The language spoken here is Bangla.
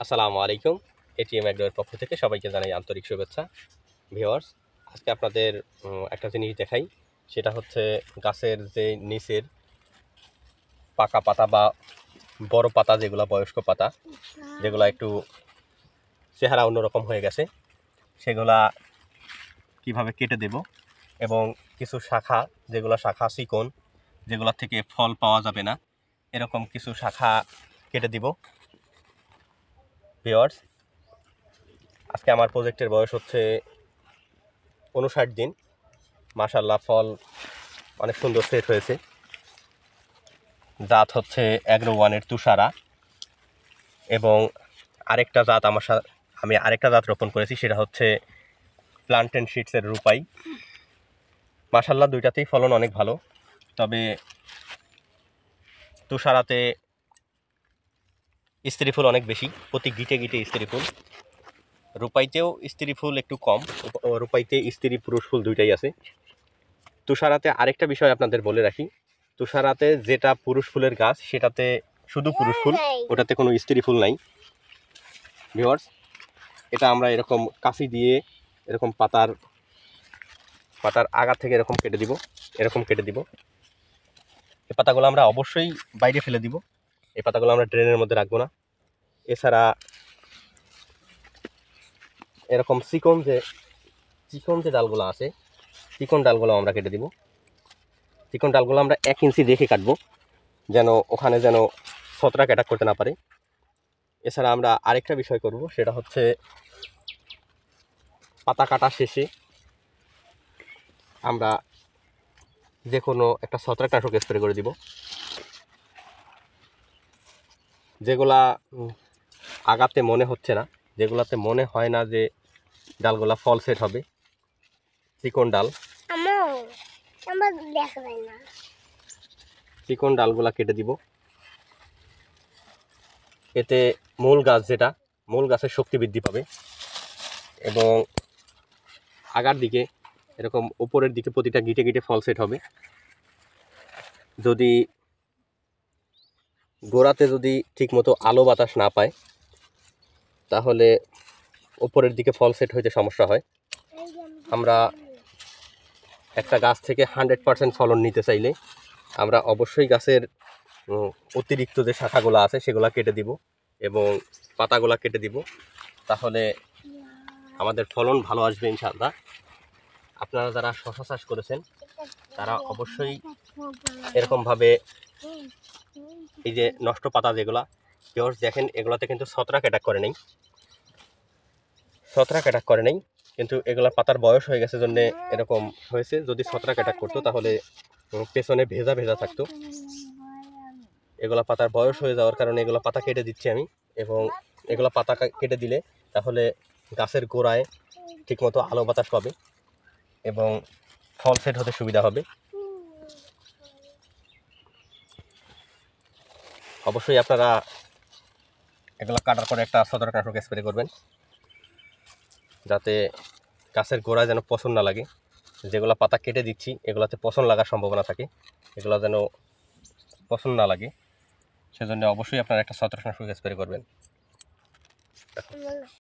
আসসালামু আলাইকুম। এটিএম এগ্রোর পক্ষ থেকে সবাইকে জানাই আন্তরিক শুভেচ্ছা। ভিউয়ার্স, আজকে আপনাদের একটা জিনিস দেখাই, সেটা হচ্ছে গাছের যে নিচের পাকা পাতা বা বড় পাতা, যেগুলো বয়স্ক পাতা, যেগুলো একটু চেহারা অন্যরকম হয়ে গেছে, সেগুলা কিভাবে কেটে দেব এবং কিছু শাখা, যেগুলো শাখা চিকন, যেগুলো থেকে ফল পাওয়া যাবে না, এরকম কিছু শাখা কেটে দিব। ভিউয়ার্স, আজকে আমার প্রজেক্টের বয়স হচ্ছে 59 দিন। মাশাআল্লাহ, ফল অনেক সুন্দর সেট হয়েছে। জাত হচ্ছে অ্যাগ্রো ওয়ানের তুষারা, এবং আরেকটা জাত আমি আরেকটা জাত রোপণ করেছি, সেটা হচ্ছে প্লান্টেন সিডসের রূপাই। মাশাআল্লাহ, দুইটাতেই ফলন অনেক ভালো। তবে তুষারাতে স্ত্রী ফুল অনেক বেশি, প্রতি গিটে গিটে স্ত্রী ফুল। রূপাইতেও স্ত্রী ফুল একটু কম, রূপাইতে স্ত্রী পুরুষ ফুল দুইটাই আছে। তুষারাতে আরেকটা বিষয় আপনাদের বলে রাখি, তুষারাতে যেটা পুরুষ ফুলের গাছ, সেটাতে শুধু পুরুষ ফুল, ওটাতে কোনো স্ত্রী ফুল নাই। ভিউয়ার্স, এটা আমরা এরকম কাঁচি দিয়ে এরকম পাতার আগা থেকে এরকম কেটে দিব। এই পাতাগুলো আমরা অবশ্যই বাইরে ফেলে দিব। এই পাতাগুলো আমরা ড্রেনের মধ্যে রাখবো না। এছাড়া এরকম চিকন যে ডালগুলো আছে, চিকন ডালগুলো আমরা কেটে দিব। চিকন ডালগুলো আমরা 1 ইঞ্চি রেখে কাটবো, যেন ওখানে ছত্রাক অ্যাটাক করতে না পারে। এছাড়া আমরা আরেকটা বিষয় করব, সেটা হচ্ছে পাতা কাটা শেষে আমরা যে কোনো একটা ছত্রাকনাশক স্প্রে করে দিব। যেগুলা আগাতে মনে হচ্ছে না, যেগুলাতে মনে হয় না যে ডালগুলা ফল সেট হবে, চিকন ডাল, চিকন ডালগুলা কেটে দিব। এতে মূল গাছের শক্তি বৃদ্ধি পাবে, এবং আগার দিকে এরকম উপরের দিকে প্রতিটা গিটে গিটে ফল সেট হবে। যদি গোড়াতে ঠিকমতো আলো বাতাস না পায়, তাহলে উপরের দিকে ফল সেট হইতে সমস্যা হয়। আমরা একটা গাছ থেকে 100% ফলন নিতে চাইলে আমরা অবশ্যই গাছের অতিরিক্ত যে শাখাগুলো আছে সেগুলো কেটে দিব এবং পাতাগুলো কেটে দিব, তাহলে আমাদের ফলন ভালো আসবে ইনশাআল্লাহ। আপনারা যারা শশা চাষ করেছেন, তারা অবশ্যই এরকমভাবে এই যে নষ্ট পাতা যেগুলা, কেউ দেখেন, এগুলাতে কিন্তু ছত্রাক অ্যাটাক করে নেই, কিন্তু এগুলা পাতার বয়স হয়ে গেছে জন্য এরকম হয়েছে। যদি ছত্রাক অ্যাটাক করতো তাহলে পেছনে ভেজা ভেজা থাকতো। এগুলা পাতার বয়স হয়ে যাওয়ার কারণে এগুলা পাতা কেটে দিচ্ছি আমি, এবং এগুলা পাতা কেটে দিলে তাহলে গাছের গোড়ায় ঠিকমতো আলো বাতাস পাবে এবং ফল সেট হতে সুবিধা হবে। অবশ্যই আপনারা এগুলো কাটার পরে একটা ছত্রাকনাশক স্প্রে করবেন, যাতে গাছের গোড়ায় যেন পচন না লাগে। যেগুলো পাতা কেটে দিচ্ছি এগুলোতে পচন লাগার সম্ভাবনা থাকে, এগুলো যেন পচন না লাগে, সেজন্য অবশ্যই আপনারা একটা ছত্রাকনাশক স্প্রে করবেন।